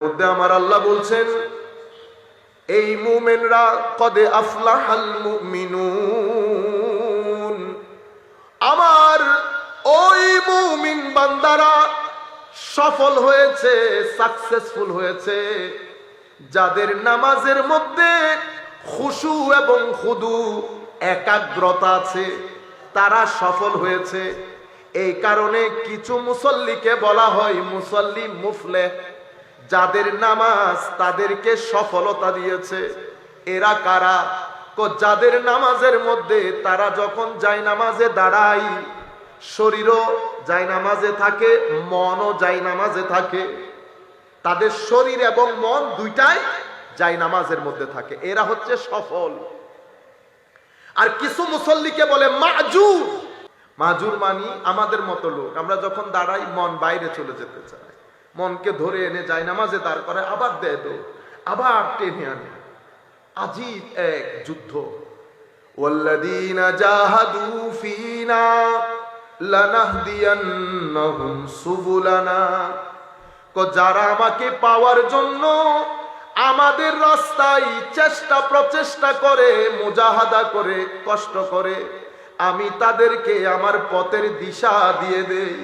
মধ্যে আমার আল্লাহ বলছেন, এই মুমিনরা কদে আফলাহাল মুমিনুন, আমার ওই মুমিন বান্দারা সফল হয়েছে, সাকসেসফুল হয়েছে, যাদের নামাজের মধ্যে খুশু এবং খুদু একাগ্রতা আছে, তারা সফল হয়েছে। এই কারণে কিছু মুসল্লিকে বলা হয় মুসল্লি মুফলেহ, যাদের নামাজ তাদেরকে সফলতা দিয়েছে। এরা কারা? যাদের নামাজের মধ্যে তারা যখন যায় নামাজে দাঁড়ায়, শরীরও যায় নামাজে থাকে, মনও যায় নামাজে থাকে, তাদের শরীর এবং মন দুইটাই যায় নামাজের মধ্যে থাকে, এরা হচ্ছে সফল। আর কিছু মুসল্লিকে বলে মাজুর। মাজুর মানি আমাদের মতো লোক, আমরা যখন দাঁড়াই মন বাইরে চলে যেতে চায়, মনকে ধরে এনে যায় নামাজে দাঁড় করে, আবার দেয় তো, আবার টেনে আনে। আজিব এক যুদ্ধ। ওয়াল্লাযীনা জাহাদু ফীনা লানাহদিয়ান্নাহুম সুবুলানা, যারা আমাকে পাওয়ার জন্য আমাদের রাস্তায় চেষ্টা প্রচেষ্টা করে, মুজাহাদা করে, কষ্ট করে, আমি তাদেরকে আমার পথের দিশা দিয়ে দেই।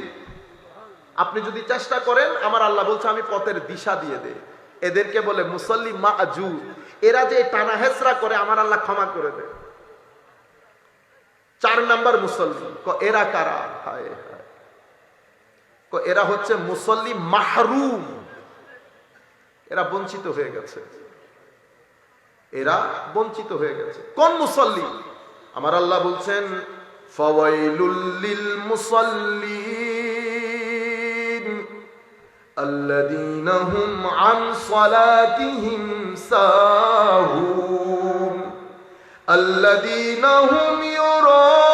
আপনি যদি চেষ্টা করেন, আমার আল্লাহ বলছে আমি পথের দিশা দিয়ে দেই। এদেরকে বলে মুসল্লি মাজুর। এরা যে টানা হেসরা করে, আমার আল্লাহ ক্ষমা করে দেয়। 4 নাম্বার মুসল্লি। এরা কারা? হায় হায়, এরা হচ্ছে মুসল্লি মাহরুম। এরা বঞ্চিত হয়ে গেছে, এরা বঞ্চিত হয়ে গেছে। কোন মুসল্লি? আমার আল্লাহ বলছেন ফাওয়াইলুল লিল মুসাল্লিন আল্লাযীনা হুম আন সালাতিহিম সাহুন আল্লাযীনা হুম ইউরাউন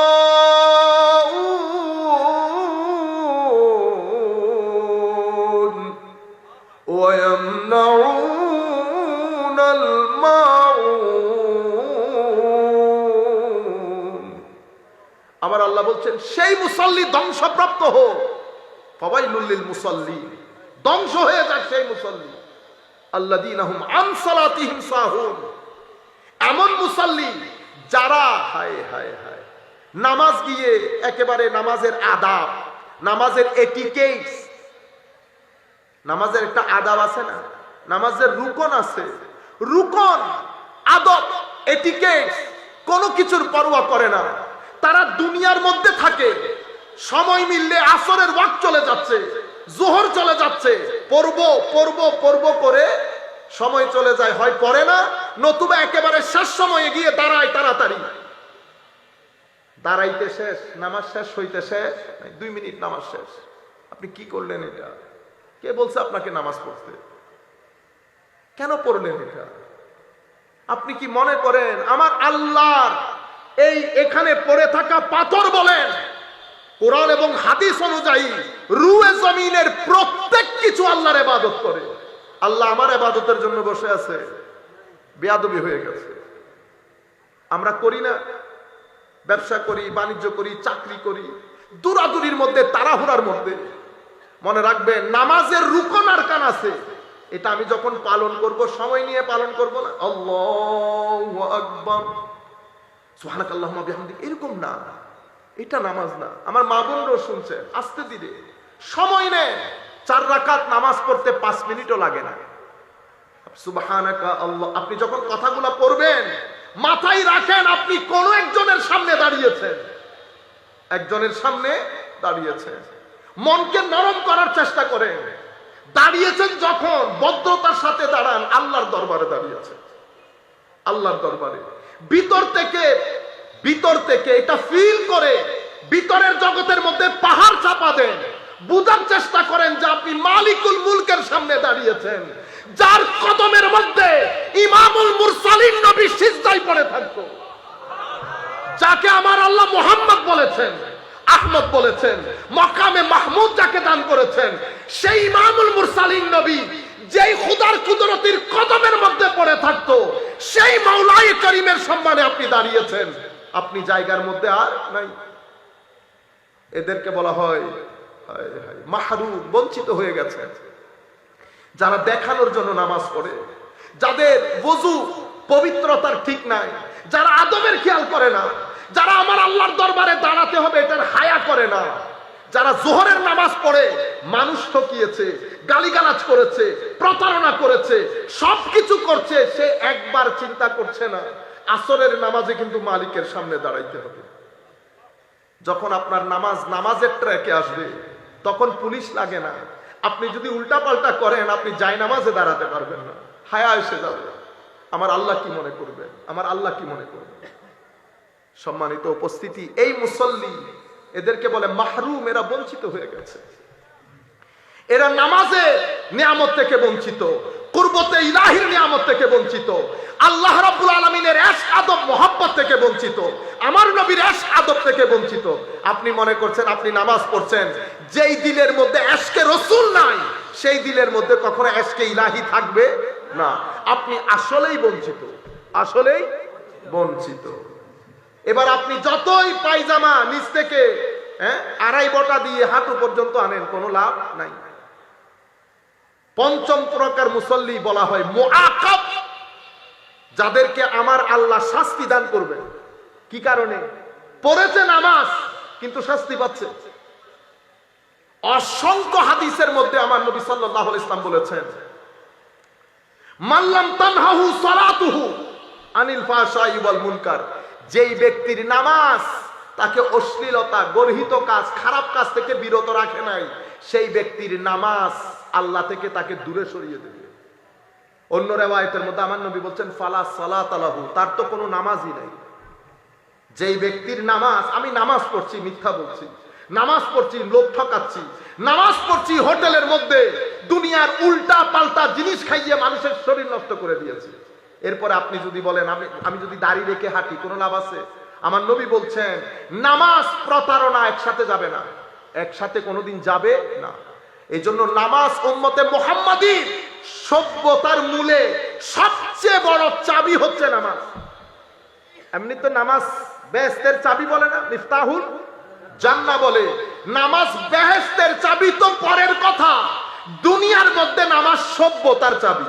ওয়া ইয়ামনাউনাল মাউন। আমার আল্লাহ বলছেন সেই মুসল্লি ধ্বংসপ্রাপ্ত হোক। ফাওয়াইলুল লিল মুসাল্লিন, ধ্বংস হয়ে যাক সেই মুসল্লি। আল্লাযীনা হুম আন সালাতিহিম সাহুন, এমন মুসল্লি যারা হায় হায় হায় নামাজ গিয়ে একেবারে নামাজের আদাব, নামাজের এটিকেটস, নামাজের একটা আদাব আছে না, নামাজের রুকন আছে, রুকন, আদব, এটিকেটস কোনো কিছুর পরোয়া করে না। তারা দুনিয়ার মধ্যে থাকে, সময় মিললে আসরের ওয়াক্ত চলে যাচ্ছে, জোহর চলে যাচ্ছে, পড়ব করে সময় চলে যায়, হয় পড়ে না, নতুবা একেবারে শেষ সময়ে গিয়ে দাঁড়ায় তাড়াতাড়ি। দাঁড়াইতে শেষ, নামাজ শেষ হইতে শেষ 2 মিনিট নামাজ শেষ। আপনি কি করলেন? এটা কে বলছে আপনাকে নামাজ পড়তে? কেন পড়লেন এটা? আপনি কি মনে করেন আমার আল্লাহর এই এখানে পড়ে থাকা পাথর বলেন, কোরআন এবং হাদিস অনুযায়ী রুয়ে জমিনের প্রত্যেক কিছু আল্লাহর ইবাদত করে? আল্লাহ আমার ইবাদতের জন্য বসে আছে? বেয়াদবি হয়ে গেছে। আমরা করি না? ব্যবসা করি, বাণিজ্য করি, চাকরি করি, দূরাদূরির মধ্যে, তাড়াহুড়ার মধ্যে। মনে রাখবেন নামাজের রুকন আরকান আছে, এটা আমি যখন পালন করব সময় নিয়ে পালন করব না, আল্লাহু আকবার সুবহানাকাল্লাহুম্মা বিহামদিক, এরকম না, এটা নামাজ না। আমার মা বোনরাও শুনছে, আস্তে ধীরে সময় নেন। 4 রাকাত নামাজ পড়তে 5 মিনিটও লাগে না। সুবহানাকা আল্লাহ, আপনি যখন কথাগুলো পড়বেন মাথায় রাখেন আপনি কোন একজনের সামনে দাঁড়িয়েছেন, একজনের সামনে দাঁড়িয়েছেন। মনকে নরম করার চেষ্টা করেন। দাঁড়িয়েছেন যখন ভদ্রতার সাথে দাঁড়ান, আল্লাহর দরবারে দাঁড়িয়েছেন, আল্লাহর দরবারে। ভিতর থেকে এটা ফিল করে ভিতরের জগতের মধ্যে পাহাড় চাপা দেন, বুঝার চেষ্টা করেন যে আপনি মালিকুল মুলকের সামনে দাঁড়িয়েছেন, যার কদমের মধ্যে ইমামুল মুরসালিন নবী সিজদায় পড়ে থাকতো, যাকে আমার আল্লাহ মুহাম্মদ বলেছেন, আহমদ বলেছেন, মাকামে মাহমুদ যাকে দান করেছেন, সেই ইমামুল মুরসালিন নবী যেই খুদার কুদরতির কদমের মধ্যে পড়ে থাকতো, সেই মাওলাই করিমের সম্মানে আপনি দাঁড়িয়েছেন। আপনি জায়গার মধ্যে আর নাই। এদেরকে বলা হয় মাহরুম, বঞ্চিত হয়ে গেছে। যারা দেখানোর জন্য নামাজ পড়ে, যাদের ওযু পবিত্রতার ঠিক নাই, যারা আদবের খেয়াল করে না, যারা আমার আল্লাহর দরবারে দাঁড়াতে হবে এটার হায়া করে না, যারা জোহরের নামাজ পড়ে মানুষ ঠকিয়েছে, গালিগালাজ করেছে, প্রতারণা করেছে, সবকিছু করছে, সে একবার চিন্তা করছে না আসরের নামাজে কিন্তু মালিকের সামনে দাঁড়াইতে হবে। যখন আপনার নামাজের ট্র্যাকে আসবে তখন পুলিশ লাগে না। আপনি যদি উল্টাপাল্টা করেন আপনি জায়নামাজে দাঁড়াতে পারবেন না, হায়া এসে যাবে। আমার আল্লাহ কি মনে করবেন, আমার আল্লাহ কি মনে করবেন? সম্মানিত উপস্থিতি, এই মুসল্লি, এদেরকে বলে মাহরুম, এরা বঞ্চিত হয়ে গেছে। এরা নামাজের নিয়ামত থেকে বঞ্চিত, কুরবতে ইলাহির নিয়ামত থেকে বঞ্চিত, আল্লাহ রাব্বুল আলামিনের ইশক আদব মোহাব্বত থেকে বঞ্চিত, আমার নবীর ইশক আদব থেকে বঞ্চিত। আপনি মনে করছেন আপনি নামাজ পড়ছেন, যেই দিলের মধ্যে ইশকে রাসূল নাই সেই দিলের মধ্যে কখনো ইশকে ইলাহি থাকবে না। আপনি আসলেই বঞ্চিত, আসলেই বঞ্চিত। এবার আপনি যতই পায়জামা নিচ থেকে আড়াই বটা দিয়ে হাঁটু পর্যন্ত আনেন, কোনো লাভ নাই। পঞ্চম প্রকার মুসল্লি বলা হয় মুআকাব, যাদেরকে আমার আল্লাহ শাস্তি দান করবেন। কি কারণে? পড়েছে নামাজ কিন্তু শাস্তি পাচ্ছে। অসংখ্য হাদিসের মধ্যে আমার নবী সাল্লাল্লাহু আলাইহি ওয়াসাল্লাম বলেছেন, মান লাম তানহাহু সালাতুহু আনিল ফাহশাই ওয়াল মুনকার, যেই ব্যক্তির নামাজ তাকে অশ্লীলতা, গর্হিত কাজ, খারাপ কাজ থেকে বিরত রাখে নাই, সেই ব্যক্তির নামাজ আল্লাহ থেকে তাকে দূরে সরিয়ে দেবে। অন্য রিওয়ায়াতের মধ্যে আমার নবী বলছেন ফালা সালাত লাহু, তার তো কোনো নামাজই নাই। যেই ব্যক্তির নামাজ, আমি নামাজ পড়ছি মিথ্যা বলছি, নামাজ পড়ছি লোক ঠকাচ্ছি, নামাজ পড়ছি হোটেলের মধ্যে দুনিয়ার উল্টা পাল্টা জিনিস খাইয়ে মানুষের শরীর নষ্ট করে দিয়েছি, এরপরে আপনি যদি বলেন আমি যদি দাড়ি রেখে হাঁটি, কোনো লাভ আছে? আমার নবী বলছেন নামাজ প্রতারণা একসাথে যাবে না, একসাথে কোনোদিন যাবে না। এই জন্য নামাজ উম্মতে মুহাম্মাদীর সভ্যতার মূলে সবচেয়ে বড় চাবি হচ্ছে নামাজ। এমনি তো নামাজ বেহেশতের চাবি বলে না, মিফতাহুল জান্নাহ বলে। নামাজ বেহেশতের চাবি তো পরের কথা, দুনিয়ার মধ্যে নামাজ সভ্যতার চাবি।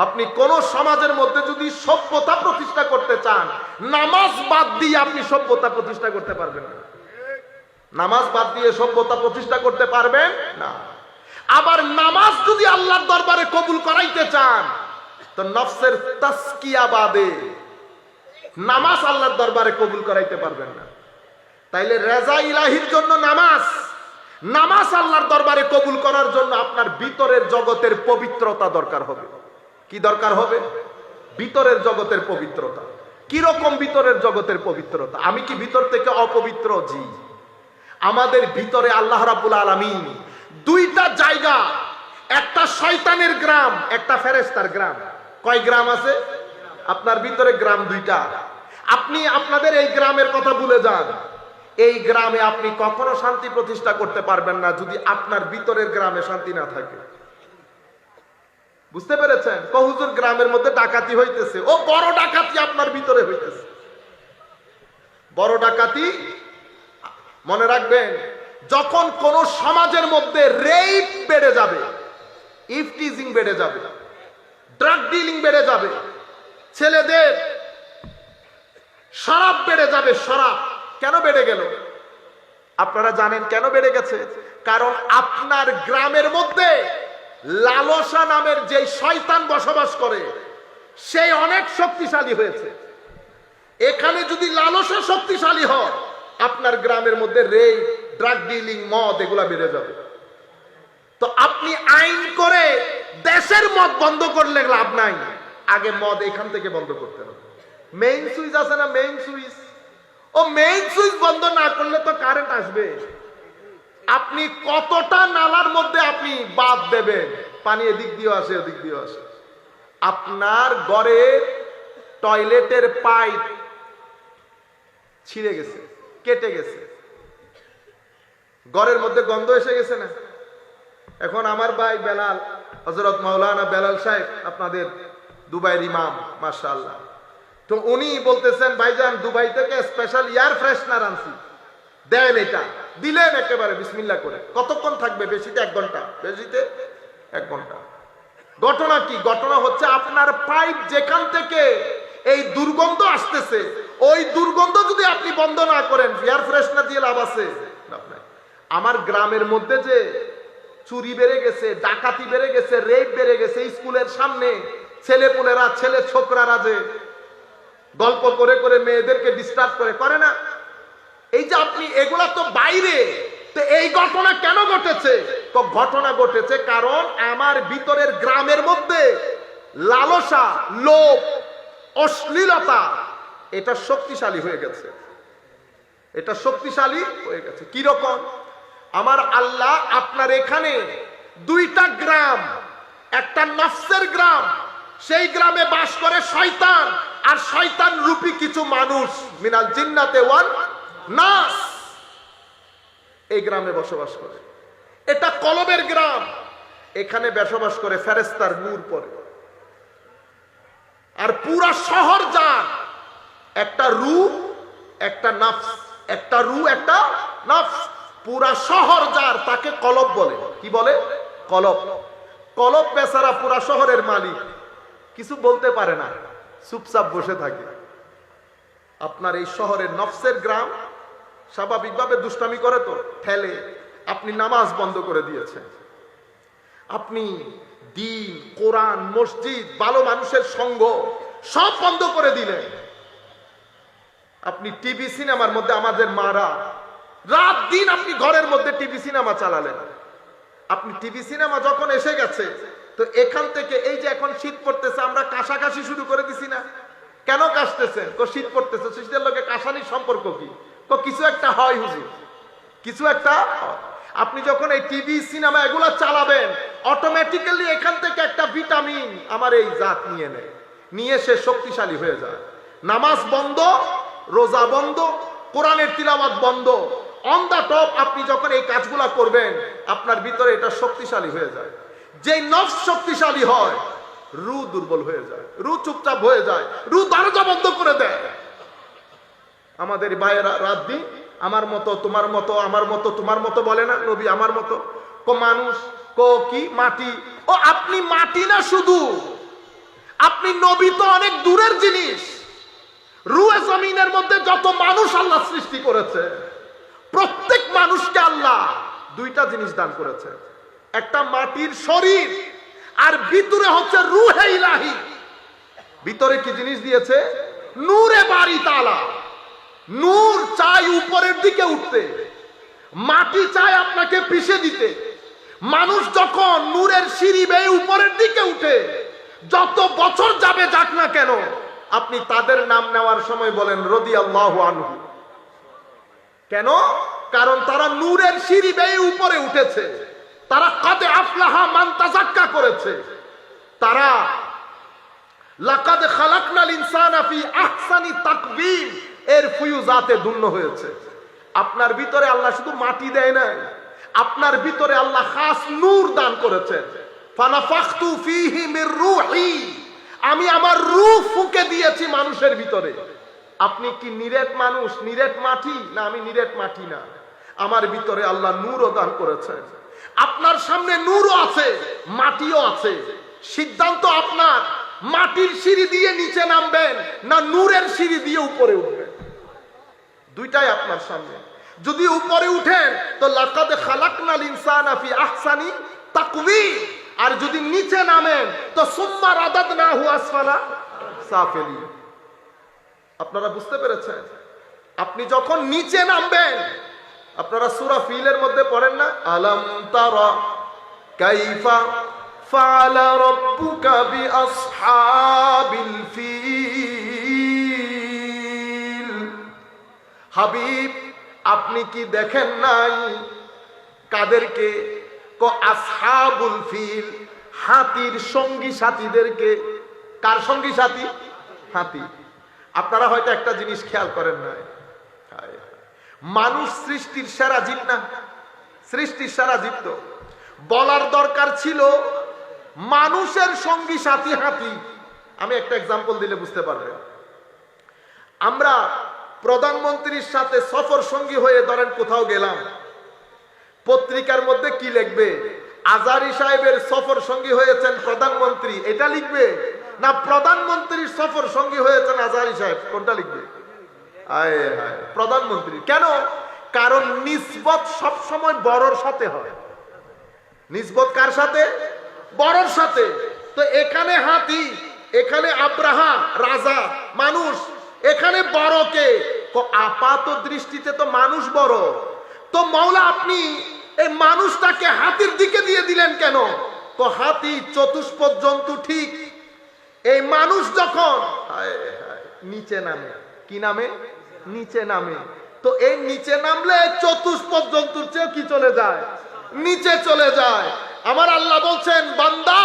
আপনি কোন সমাজের মধ্যে যদি সভ্যতা প্রতিষ্ঠা করতে চান, নামাজ বাদ দিয়ে আপনি সভ্যতা প্রতিষ্ঠা করতে পারবেন না। নামাজ বাদ দিয়ে সভ্যতা প্রতিষ্ঠা করতে পারবেন না। আবার নামাজ যদি আল্লাহর দরবারে কবুল করাইতে চান, তো নফসের তাসকিয়া বাদে নামাজ আল্লাহর দরবারে কবুল করাইতে পারবেন না। তাইলে রেজা ইলাহির জন্য নামাজ, নামাজ আল্লাহর দরবারে কবুল করার জন্য আপনার ভিতরের জগতের পবিত্রতা দরকার হবে। কি দরকার হবে? ভিতরের জগতের পবিত্রতা। কি রকম ভিতরের জগতের পবিত্রতা? আমি কি ভিতর থেকে অপবিত্র? জি। আমাদের ভিতরে আল্লাহ রাব্বুল আলামিন দুইটা জায়গা, একটা শয়তানের গ্রাম, একটা ফেরেশতার গ্রাম। কয় গ্রাম আছে? আপনার ভিতরে গ্রাম দুইটা। আপনি আপনাদের এই গ্রামের কথা ভুলে যান। এই গ্রামে আপনি কখনো শান্তি প্রতিষ্ঠা করতে পারবেন না যদি আপনার ভিতরের গ্রামে শান্তি না থাকে। বুঝতে পেরেছেন? হুজুর গ্রামের মধ্যে ডাকাতি হইতেছে, ও বড় ডাকাতি আপনার ভিতরে হইতেছে। বড় ডাকাতি মনে রাখবেন, যখন কোন সমাজের মধ্যে রেপ বেড়ে যাবে, ইফটিজিং বেড়ে যাবে, ড্রাগ ডিলিং বেড়ে যাবে, ছেলেদের শরাব বেড়ে যাবে। শরাব কেন বেড়ে গেল? আপনারা জানেন কেন বেড়ে গেছে? কারণ আপনার গ্রামের মধ্যে লালসা নামের যে শয়তান বসবাস করে, সেই অনেক শক্তিশালী হয়েছে। এখানে যদি লালসা শক্তিশালী হয়, আপনার গ্রামের মধ্যে রেপ, ড্রাগ ডিলিং, মদ এগুলা বেড়ে যাবে। তো আপনি আইন করে দেশের মদ বন্ধ করলে লাভ নাই, আগে মদ এখান থেকে বন্ধ করতে হবে। মেইন সুইচ আছে না, মেইন সুইচ, ও মেইন সুইচ বন্ধ না করলে তো কারেন্ট আসবে। আপনি কতটা নালার মধ্যে আপনি বাদ দেবেন, পানি এদিক দিয়ে আসে ওদিক দিয়ে আসে। আপনার ঘরের টয়লেটের পাইপ ছিঁড়ে গেছে, কেটে গেছে, ঘরের মধ্যে গন্ধ এসে গেছে না? এখন আমার ভাই বেলাল, হযরত মাওলানা বেলাল সাহেব, আপনাদের দুবাইয়ের ইমাম, মাশাআল্লাহ, তো উনি বলতেছেন ভাইজান দুবাই থেকে স্পেশাল এয়ার ফ্রেশনার আনছি, দেন। এটা দিলেন একেবারে বিসমিল্লাহ করে। কতক্ষণ থাকবে? বেশিতে 1 ঘন্টা, বেশিতে 1 ঘন্টা। ঘটনা কি? ঘটনা হচ্ছে আপনার পাইপ যেখান থেকে এই দুর্গন্ধ আসতেছে, ওই দুর্গন্ধ যদি আপনি বন্ধ না করেন, এয়ার ফ্রেশনার দিয়ে লাভ আছে? আমার গ্রামের মধ্যে যে চুরি বেড়ে গেছে, ডাকাতি বেড়ে গেছে, রেপ বেড়ে গেছে, স্কুলের সামনে ছেলেপুলেরা, ছেলে ছোকরারা যে গল্প করে করে মেয়েদেরকে ডিস্টার্ব করে না, এই যে আপনি, এগুলা তো বাইরে। তো এই ঘটনা কেন ঘটেছে? তো ঘটনা ঘটেছে কারণ আমার ভিতরের গ্রামের মধ্যে লালসা, লোভ, অশ্লীলতা এটা শক্তিশালী হয়ে গেছে। এটা শক্তিশালী হয়ে গেছে। কি রকম? আমার আল্লাহ আপনার এখানে দুইটা গ্রাম, একটা নফসের গ্রাম, সেই গ্রামে বাস করে শয়তান আর শয়তান রূপী কিছু মানুষ, মিনাল জিন্নাতে ওয়ান নাস, এই গ্রামে বসবাস করে। এটা কলবের গ্রাম, এখানে বসবাস করে ফেরেশতার নূর পড়ে। আর পুরা শহর যার একটা রূ, একটা নফস, একটা রূ, একটা নফস, পুরা শহর যার, তাকে কলব বলে। কি বলে? কলব। কলব বেচারা পুরা শহরের মালিক, কিছু বলতে পারে না, চুপচাপ বসে থাকে। আপনার এই শহরের নফসের গ্রাম স্বাভাবিকভাবে দুষ্টামি করে, তো ঠেলে। আপনি নামাজ বন্ধ করে দিয়েছেন, আপনি দিন, কোরআন, মসজিদ, ভালো মানুষের সঙ্গ সব বন্ধ করে দিলেন। আপনি টিভি সিনেমার মধ্যে, আমাদের মারা রাত দিন আপনি ঘরের মধ্যে টিভি সিনেমা চালালেন। আপনি টিভি সিনেমা যখন এসে গেছে, তো এখান থেকে এই যে এখন শীত পড়তেছে, আমরা কাশাকাশি শুরু করে দিছি না? কেন কাশতেছেন? শীত পড়তেছে, শীতের লোকে কাশানির সম্পর্ক কি? কিছু একটা হয় হুজুর, কিছু একটা। আপনি যখন এই টিভি সিনেমা এগুলা চালাবেন, অটোমেটিক্যালি এখান থেকে একটা ভিটামিন আমার এই জাত নিয়ে নেয়, নিয়ে সে শক্তিশালী হয়ে যায়। নামাজ বন্ধ, রোজা বন্ধ, কোরআনের তিলাওয়াত বন্ধ, অন দা টপ আপনি যখন এই কাজগুলা করবেন, আপনার ভিতরে এটা শক্তিশালী হয়ে যায়। যেই নফস শক্তিশালী হয়, রু দুর্বল হয়ে যায়, রু চুপচাপ হয়ে যায়, রু দরজা বন্ধ করে দেয়। আমাদের ভাইয়েরা রাত দিন আমার মতো, তোমার মতো, আমার মতো, তোমার মতো বলে না, নবী আমার মতো। মানুষ কি মাটি? ও আপনি মাটি না শুধু, আপনি নবী তো অনেক দূরের জিনিস। রুয়ে জমিনের মধ্যে যত মানুষ আল্লাহ সৃষ্টি করেছে, প্রত্যেক মানুষকে আল্লাহ দুইটা জিনিস দান করেছে। একটা মাটির শরীর, আর ভিতরে হচ্ছে রুহে ইলাহি। ভিতরে কি জিনিস দিয়েছে? নূরে বাড়ি তাআলা। নূর চাই উপরের দিকে উঠতে, মাটি চাই আপনাকে পিষে দিতে। মানুষ যখন নূরের সিঁড়ি বেয়ে উপরের দিকে উঠে, যত বছর যাবে যাক না কেন, আপনি তাদের নাম নেওয়ার সময় বলেন রাদিয়াল্লাহু আনহু। কেন? কারণ তারা নূরের সিঁড়ি বেয়ে উপরে উঠেছে, তারা কাদ আফলাহা মান তাযাক্কা করেছে, তারা লাকাদ খালাকনাল ইনসানা ফি আহসানি তাকবীম এর ফুয়ুজাতে ধন্য হয়েছে। আপনার ভিতরে আল্লাহ শুধু মাটি দেয় নাই, আপনার ভিতরে আল্লাহ খাস নূর দান করেছেন। ফানাফাখতু ফীহি মির রূহি, আমি আমার রূহ ফুঁকে দিয়েছি মানুষের ভিতরে। আপনি কি নিরেট মানুষ, নিরেট মাটি? না, আমি নিরেট মাটি না, আমার ভিতরে আল্লাহ নূরও দান করেছেন। আপনার সামনে নূরও আছে, মাটিও আছে। সিদ্ধান্ত আপনার, মাটির সিঁড়ি দিয়ে নিচে নামবেন না নূরের সিঁড়ি দিয়ে উপরে উঠবেন, দুইটাই আপনার সামনে। যদি উপরে উঠেন তো লাকাদ খালাকনাল ইনসানা ফি আহসানি তাকওয়ীম, আর যদি নিচে নামেন তো সুম্মা রাদাদনাহু আসফালা সাফিলিন। আপনারা বুঝতে পেরেছেন? আপনি যখন নিচে নামবেন, আপনারা সূরা ফিলের মধ্যে পড়েন না, আলাম তারা কাইফা ফাআলা রাব্বুকা বিআসহাবিল ফিল। হাবিব, আপনি কি দেখেন নাই? কাদেরকে? আসহাবুল ফিল, হাতির সঙ্গী সাথীদেরকে। কার সঙ্গী সাথী? হাতি। আপনারা হয়তো একটা জিনিস খেয়াল করেন না, মানুষ সৃষ্টির সেরা জীব না? সৃষ্টির সেরা জীব তো। বলার দরকার ছিল মানুষের সঙ্গী সাথী হাতি। আমি একটা এক্সাম্পল দিলে বুঝতে পারবেন। আমরা প্রধানমন্ত্রীর সাথে সফর সঙ্গী হয়ে ধরেন কোথাও গেলাম, পত্রিকার মধ্যে কি লিখবে? আজারি সাহেবের সফর সঙ্গী হয়েছেন প্রধানমন্ত্রী, এটা লিখবে? না প্রধানমন্ত্রীর সফর সঙ্গী হয়েছেন আজারি সাহেব, কোনটা লিখবে? আয় হায়, প্রধানমন্ত্রী। কেন? কারণ নিসবত সব সময় বড়র সাথে হয়। নিসবত কার সাথে? বড়র সাথে। তো এখানে হাতি, এখানে আব্রাহা রাজা মানুষ, এখানে বড় কে? আপাত দৃষ্টিতে তো মানুষ বড়। তো মাওলা আপনি এই মানুষটাকে হাতির দিকে দিয়ে দিলেন কেন? তো হাতি চতুষ্পদ জন্তু ঠিক, এই মানুষ যখন নিচে নামে, কি নামে? নিচে নামে। তো এই নিচে নামলে চতুষ্পদ জন্তুর চেয়ে কি চলে যায়? নিচে চলে যায়। আমার আল্লাহ বলছেন, বান্দা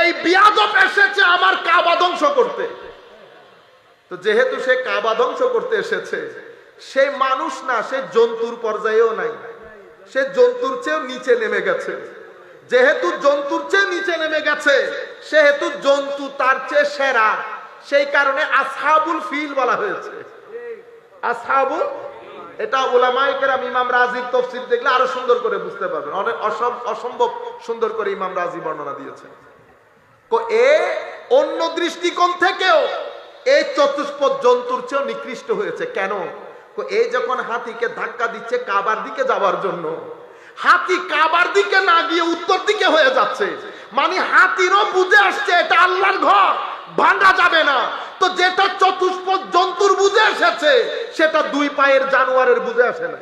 এই বিয়াদব এসেছে আমার কাবা ধ্বংস করতে। তো যেহেতু সে কাবা ধ্বংস করতে এসেছে, সে মানুষ না, সে জন্তুর পর্যায়েও নাই, সে জন্তুর চেয়েও নিচে নেমে গেছে। যেহেতু জন্তুর চেয়ে নিচে নেমে গেছে, সেহেতু জন্তু তার চেয়ে সেরা, সেই কারণে আসহাবুল ফিল বলা হয়েছে। আসহাবুল, এটা উলামায়ে কেরাম ইমাম রাজির তাফসীর দেখলে আরো সুন্দর করে বুঝতে পারবেন। অনেক অসম্ভব সুন্দর করে ইমাম রাজি বর্ণনা দিয়েছেন। অন্য দৃষ্টিকোণ থেকেও এই চতুষ্পদ জন্তুর চেয়েও নিকৃষ্ট হয়েছে। কেন? এই যখন হাতিকে ধাক্কা দিচ্ছে কাবার দিকে যাওয়ার জন্য, হাতি কাবার দিকে না গিয়ে উত্তর দিকে হয়ে যাচ্ছে, মানে হাতিরও বুঝে আসছে এটা আল্লাহর ঘর, ভাঙা যাবে না। তো যেটা চতুষ্পদ জন্তুর বুঝে এসেছে, সেটা দুই পায়ের জানোয়ারের বুঝে আসে না।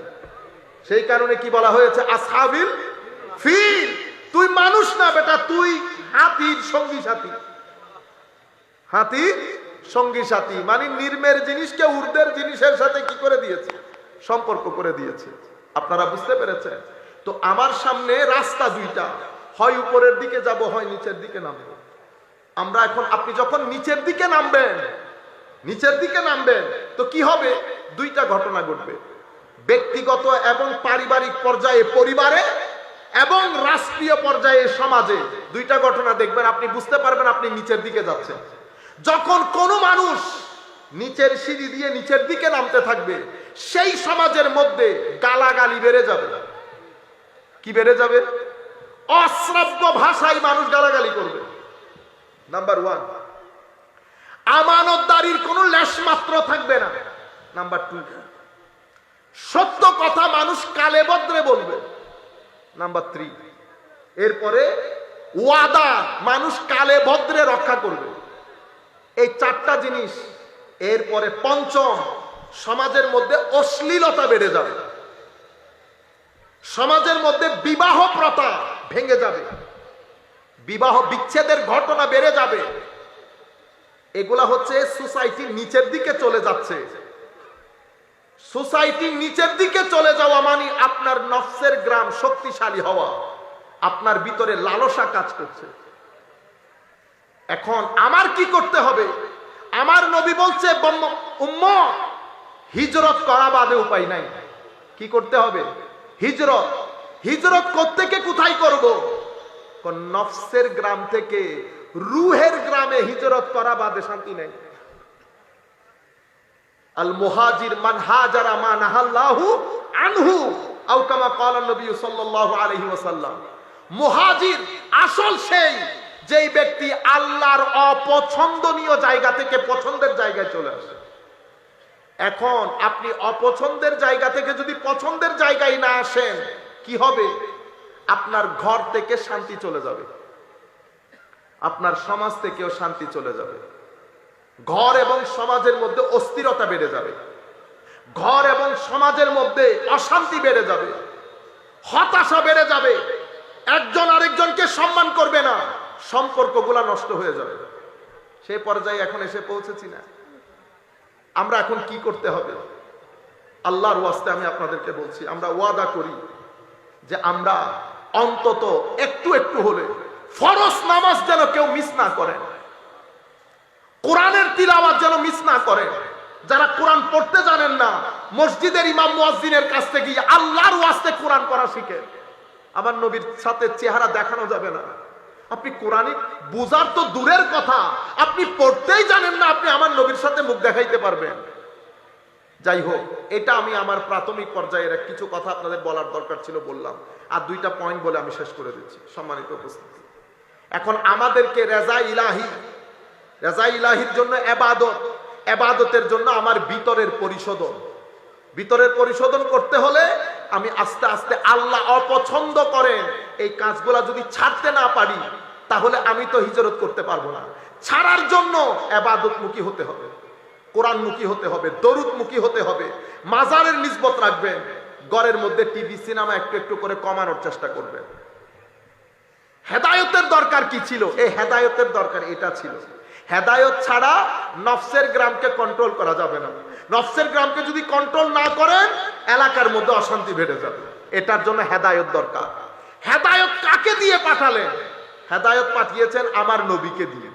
সেই কারণে কি বলা হয়েছে? আসহাবিল ফিল। তুই মানুষ না বেটা, তুই হাতির সঙ্গী সাথী। হাতির সঙ্গী সাথী মানে নির্মের জিনিসকে ঊর্ধ্বের জিনিসের সাথে কি করে দিয়েছে? সম্পর্ক করে দিয়েছে। আপনারা বুঝতে পেরেছেন? তো আমার সামনে রাস্তা দুইটা, হয় উপরের দিকে যাব, হয় নিচের দিকে নামবো। আমরা এখন, আপনি যখন নিচের দিকে নামবেন, নিচের দিকে নামবেন, তো কি হবে? দুইটা ঘটনা ঘটবে, ব্যক্তিগত এবং পারিবারিক পর্যায়ে পরিবারে, এবং রাষ্ট্রীয় পর্যায়ে সমাজে। দুইটা ঘটনা দেখবেন, আপনি বুঝতে পারবেন আপনি নিচের দিকে যাচ্ছেন। যখন কোনো মানুষ নিচের সিঁড়ি দিয়ে নিচের দিকে নামতে থাকবে, সেই সমাজের মধ্যে গালাগালি বেড়ে যাবে। কি বেড়ে যাবে? অশ্রাব্য ভাষায় মানুষ গালাগালি করবে। নাম্বার ওয়ান, আমানতদারির কোনো লেশ মাত্র থাকবে না। নাম্বার টু, সত্য কথা মানুষ কালে বদ্রে বলবে। নাম্বার থ্রি, এরপরে ওয়াদা মানুষ কালে ভদ্রে রক্ষা করবে। এই চারটা জিনিস। এরপরে পঞ্চম, সমাজের মধ্যে অশ্লীলতা বেড়ে যাবে, সমাজের মধ্যে বিবাহ প্রথা ভেঙে যাবে, বিবাহ বিচ্ছেদের ঘটনা বেড়ে যাবে। এগুলা হচ্ছে সোসাইটির নিচের দিকে চলে যাচ্ছে। সোসাইটির নিচের দিকে চলে যাওয়া মানে আপনার নফসের গ্রাম শক্তিশালী হওয়া, আপনার ভিতরে লালসা কাজ করছে। এখন আমার কি করতে হবে? আমার নবী বলছে, উম্মত হিজরত করা বাদে উপায় নাই। কি করতে হবে? হিজরত। হিজরত কোত্থেকে কোথায় করব? নফসের গ্রাম থেকে রুহের গ্রামে হিজরত করা বাদে শান্তি নেই। আল মুহাজির মান হাজারা মা নাহাল্লাহু আনহু আও কামা ক্বালা নবী সাল্লাল্লাহু আলাইহি ওয়াসাল্লাম। মুহাজির আসল সেই যেই ব্যক্তি আল্লাহর অপছন্দনীয় জায়গা থেকে পছন্দের জায়গায় চলে আসে। এখন আপনি অপছন্দের জায়গা থেকে যদি পছন্দের জায়গায় না আসেন, কি হবে? আপনার ঘর থেকে শান্তি চলে যাবে, আপনার সমাজ থেকেও শান্তি চলে যাবে, ঘর এবং সমাজের মধ্যে অস্থিরতা বেড়ে যাবে, ঘর এবং সমাজের মধ্যে অশান্তি বেড়ে যাবে, হতাশা বেড়ে যাবে, একজন আরেকজনকে সম্মান করবে না, সম্পর্কগুলা নষ্ট হয়ে যাবে। সেই পর্যায়ে এখন এসে পৌঁছেছি না? আমরা এখন কি করতে হবে? আল্লাহর ওয়াস্তে আমি আপনাদেরকে বলছি, আমরা ওয়াদা করি যে আমরা অন্তত একটু একটু হলে ফরজ নামাজ যেন কেউ মিস না করেন, কোরআনের তিলাওয়াত যেন মিস না করেন। যারা কোরআন পড়তে জানেন না, মসজিদের ইমাম মুয়াজ্জিনের কাছ থেকে গিয়ে আল্লাহর ওয়াস্তে কোরআন পড়া শিখেন। আমার নবীর সাথে চেহারা দেখানো যাবে না। আপনি কোরআনিক বুঝার তো দূরের কথা, আপনি পড়তেই জানেন না, আপনি আমার নবীর সাথে মুখ দেখাইতে পারবেন? যাই হোক, এটা আমি আমার প্রাথমিক পর্যায়ের কিছু কথা আপনাদের বলার দরকার ছিল, বললাম। আর দুইটা পয়েন্ট বলে আমি শেষ করে দিচ্ছি। সম্মানিত উপস্থিতি, এখন আমাদেরকে রেজা ইলাহির জন্য এবাদত, এবাদতের জন্য আমার ভিতরের পরিশোধন করতে হলে আমি আস্তে আস্তে আল্লাহ অপছন্দ করেন এই কাজগুলা যদি ছাড়তে না পারি, তাহলে আমি তো হিজরত করতে পারবো না। ছাড়ার জন্য এবাদতমুখী হতে হবে, কোরআনমুখী হতে হবে, দরুদমুখী হতে হবে, মাজারের নিসবত রাখবেন, ঘরের মধ্যে টিভি সিনেমা একটু একটু করে কমানোর চেষ্টা করবেন। হেদায়তের দরকার কি ছিল? এই হেদায়তের দরকার এটা ছিল। হেদায়ত ছাড়া নফসের গ্রামকে কন্ট্রোল করা যাবে না। নফসের গ্রামকে যদি কন্ট্রোল না করেন, এলাকার মধ্যে অশান্তি বেড়ে যাবে। এটার জন্য হেদায়ত দরকার। হেদায়ত কাকে দিয়ে পাঠালেন? হেদায়ত পাঠিয়েছেন আমার নবীকে দিয়ে।